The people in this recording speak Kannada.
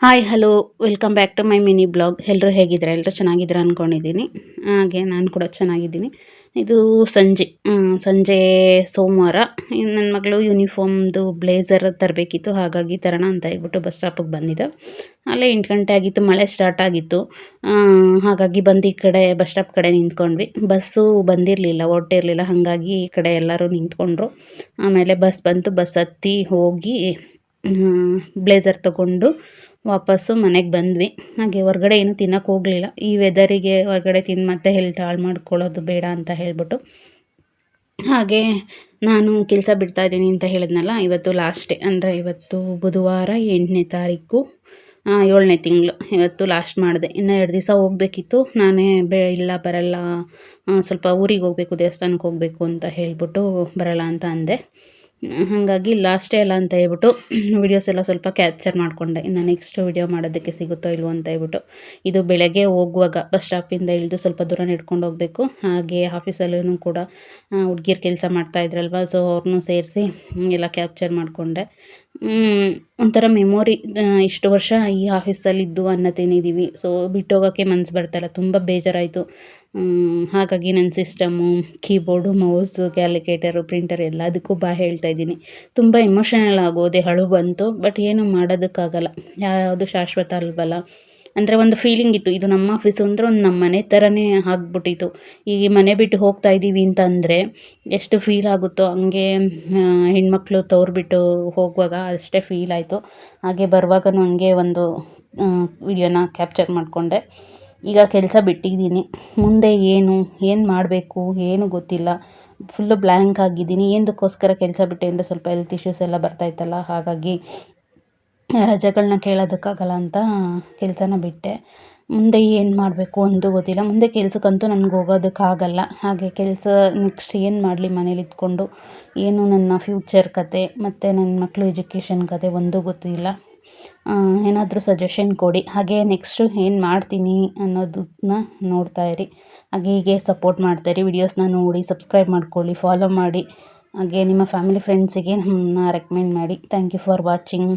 Hi hello welcome back to my mini blog. ಎಲ್ಲರೂ ಹೇಗಿದ್ದಾರೆ? ಎಲ್ಲರೂ ಚೆನ್ನಾಗಿದ್ದೀರಾ ಅಂದ್ಕೊಂಡಿದ್ದೀನಿ. ಹಾಗೆ ನಾನು ಕೂಡ ಚೆನ್ನಾಗಿದ್ದೀನಿ. ಇದು ಸಂಜೆ ಸೋಮವಾರ ನನ್ನ ಮಗಳು ಯೂನಿಫಾರ್ಮ್ದು ಬ್ಲೇಸರ್ ತರಬೇಕಿತ್ತು, ಹಾಗಾಗಿ ತರೋಣ ಅಂತ ಹೇಳ್ಬಿಟ್ಟು ಬಸ್ ಸ್ಟಾಪಿಗೆ ಬಂದಿದ್ದೆ. ಅಲ್ಲೇ 8 ಗಂಟೆ ಆಗಿತ್ತು, ಮಳೆ ಸ್ಟಾರ್ಟ್ ಆಗಿತ್ತು. ಹಾಗಾಗಿ ಬಂದು ಈ ಕಡೆ ಬಸ್ ಸ್ಟಾಪ್ ಕಡೆ ನಿಂತ್ಕೊಂಡ್ವಿ. ಬಸ್ಸು ಬಂದಿರಲಿಲ್ಲ, ಹೊರಟಿರಲಿಲ್ಲ, ಹಾಗಾಗಿ ಈ ಕಡೆ ಎಲ್ಲರೂ ನಿಂತ್ಕೊಂಡ್ರು. ಆಮೇಲೆ ಬಸ್ ಬಂತು, ಬಸ್ ಹತ್ತಿ ಹೋಗಿ ಬ್ಲೇಸರ್ ತೊಗೊಂಡು ವಾಪಸ್ಸು ಮನೆಗೆ ಬಂದ್ವಿ. ಹಾಗೆ ಹೊರಗಡೆ ಏನೂ ತಿನ್ನೋಕೆ ಹೋಗಲಿಲ್ಲ. ಈ ವೆದರಿಗೆ ಹೊರಗಡೆ ತಿಂದು ಮತ್ತೆ ಹೆಲ್ತ್ ಹಾಳು ಮಾಡ್ಕೊಳ್ಳೋದು ಬೇಡ ಅಂತ ಹೇಳ್ಬಿಟ್ಟು. ಹಾಗೆ ನಾನು ಕೆಲಸ ಬಿಡ್ತಾಯಿದ್ದೀನಿ ಅಂತ ಹೇಳಿದ್ನಲ್ಲ, ಇವತ್ತು ಲಾಸ್ಟ್ ಡೇ. ಅಂದರೆ ಇವತ್ತು ಬುಧವಾರ 8ನೇ ತಾರೀಕು 7ನೇ ತಿಂಗಳು. ಇವತ್ತು ಲಾಸ್ಟ್ ಮಾಡಿದೆ. ಇನ್ನು 2 ದಿವಸ ಹೋಗಬೇಕಿತ್ತು. ನಾನೇ ಇಲ್ಲ ಬರಲ್ಲ, ಸ್ವಲ್ಪ ಊರಿಗೆ ಹೋಗಬೇಕು, ದೇವಸ್ಥಾನಕ್ಕೆ ಹೋಗಬೇಕು ಅಂತ ಹೇಳ್ಬಿಟ್ಟು ಬರಲ್ಲ ಅಂತ ಅಂದೆ. ಹಾಗಾಗಿ ಲಾಸ್ಟೇ ಅಲ್ಲ ಅಂತ ಹೇಳ್ಬಿಟ್ಟು ವೀಡಿಯೋಸ್ ಎಲ್ಲ ಸ್ವಲ್ಪ ಕ್ಯಾಪ್ಚರ್ ಮಾಡಿಕೊಂಡೆ. ಇನ್ನು ನೆಕ್ಸ್ಟ್ ವೀಡಿಯೋ ಮಾಡೋದಕ್ಕೆ ಸಿಗುತ್ತೋ ಇಲ್ವೋ ಅಂತ ಹೇಳ್ಬಿಟ್ಟು. ಇದು ಬೆಳಗ್ಗೆ ಹೋಗುವಾಗ ಬಸ್ ಸ್ಟಾಪಿಂದ ಇಳಿದು ಸ್ವಲ್ಪ ದೂರ ನಡ್ಕೊಂಡು ಹೋಗಬೇಕು. ಹಾಗೆ ಆಫೀಸಲ್ಲೂ ಕೂಡ ಹುಡುಗಿರು ಕೆಲಸ ಮಾಡ್ತಾಯಿದ್ರಲ್ವ, ಸೊ ಅವ್ರನ್ನೂ ಸೇರಿಸಿ ಎಲ್ಲ ಕ್ಯಾಪ್ಚರ್ ಮಾಡಿಕೊಂಡೆ. ಒಂಥರ ಮೆಮೊರಿ. ಇಷ್ಟು ವರ್ಷ ಈ ಆಫೀಸಲ್ಲಿದ್ದು ಅನ್ನ ತಿಂದಿದ್ದೀವಿ, ಸೊ ಬಿಟ್ಟೋಗೋಕ್ಕೆ ಮನಸ್ಸು ಬರ್ತಾಯಿಲ್ಲ. ತುಂಬ ಬೇಜಾರಾಯಿತು. ಹಾಗಾಗಿ ನನ್ನ ಸಿಸ್ಟಮು, ಕೀಬೋರ್ಡು, ಮೌಸು, ಕ್ಯಾಲ್ಕುಲೇಟರು, ಪ್ರಿಂಟರ್ ಎಲ್ಲದಕ್ಕೂ ಬಾಯ್ ಹೇಳ್ತಾ ಇದ್ದೀನಿ. ತುಂಬ ಎಮೋಷನಲ್ ಆಗೋದೆ, ಅಳು ಬಂತು. ಬಟ್ ಏನು ಮಾಡೋದಕ್ಕಾಗಲ್ಲ, ಯಾವುದು ಶಾಶ್ವತ ಅಲ್ವಲ್ಲ. ಅಂದರೆ ಒಂದು ಫೀಲಿಂಗ್ ಇತ್ತು, ಇದು ನಮ್ಮ ಆಫೀಸು ಅಂದರೆ ಒಂದು ನಮ್ಮ ಮನೆ ಥರನೇ ಆಗ್ಬಿಟ್ಟಿತ್ತು. ಈ ಮನೆ ಬಿಟ್ಟು ಹೋಗ್ತಾ ಇದ್ದೀವಿ ಅಂತಂದರೆ ಎಷ್ಟು ಫೀಲ್ ಆಗುತ್ತೋ ಹಂಗೆ ಹೆಣ್ಮಕ್ಳು ತವ್ರು ಬಿಟ್ಟು ಹೋಗುವಾಗ ಅಷ್ಟೇ ಫೀಲ್ ಆಯಿತು. ಹಾಗೆ ಬರುವಾಗನೂ ಹಂಗೆ ಒಂದು ವಿಡಿಯೋನ ಕ್ಯಾಪ್ಚರ್ ಮಾಡಿಕೊಂಡೆ. ಈಗ ಕೆಲಸ ಬಿಟ್ಟಿದ್ದೀನಿ. ಮುಂದೆ ಏನು ಮಾಡಬೇಕು ಏನು ಗೊತ್ತಿಲ್ಲ. ಫುಲ್ಲು ಬ್ಲ್ಯಾಂಕ್ ಆಗಿದ್ದೀನಿ. ಏನಕ್ಕೋಸ್ಕರ ಕೆಲಸ ಬಿಟ್ಟೆ ಅಂದರೆ ಸ್ವಲ್ಪ ಹೆಲ್ತ್ ಇಶ್ಯೂಸ್ ಎಲ್ಲ ಬರ್ತಾಯಿತ್ತಲ್ಲ, ಹಾಗಾಗಿ ರಜೆಗಳನ್ನ ಕೇಳೋದಕ್ಕಾಗಲ್ಲ ಅಂತ ಕೆಲಸನ ಬಿಟ್ಟೆ. ಮುಂದೆ ಏನು ಮಾಡಬೇಕು ಅಂದು ಗೊತ್ತಿಲ್ಲ. ಮುಂದೆ ಕೆಲಸಕ್ಕಂತೂ ನನಗೆ ಹೋಗೋದಕ್ಕಾಗಲ್ಲ. ಹಾಗೆ ಕೆಲಸ ನೆಕ್ಸ್ಟ್ ಏನು ಮಾಡಲಿ ಮನೇಲಿ ಇದ್ಕೊಂಡು, ಏನು ನನ್ನ ಫ್ಯೂಚರ್ ಕತೆ ಮತ್ತು ನನ್ನ ಮಕ್ಕಳು ಎಜುಕೇಷನ್ ಕತೆ ಒಂದೂ ಗೊತ್ತಿಲ್ಲ. ಏನಾದರೂ ಸಜೆಷನ್ ಕೊಡಿ. ಹಾಗೆ ನೆಕ್ಸ್ಟು ಏನು ಮಾಡ್ತೀನಿ ಅನ್ನೋದನ್ನ ನೋಡ್ತಾ ಇರಿ. ಹಾಗೆ ಹೀಗೆ ಸಪೋರ್ಟ್ ಮಾಡ್ತಾಯಿರಿ. ವೀಡಿಯೋಸ್ನ ನೋಡಿ ಸಬ್ಸ್ಕ್ರೈಬ್ ಮಾಡ್ಕೊಳ್ಳಿ, ಫಾಲೋ ಮಾಡಿ. ಹಾಗೆ ನಿಮ್ಮ ಫ್ಯಾಮಿಲಿ ಫ್ರೆಂಡ್ಸಿಗೆ ನಮ್ಮನ್ನ ರೆಕಮೆಂಡ್ ಮಾಡಿ. Thank you for watching.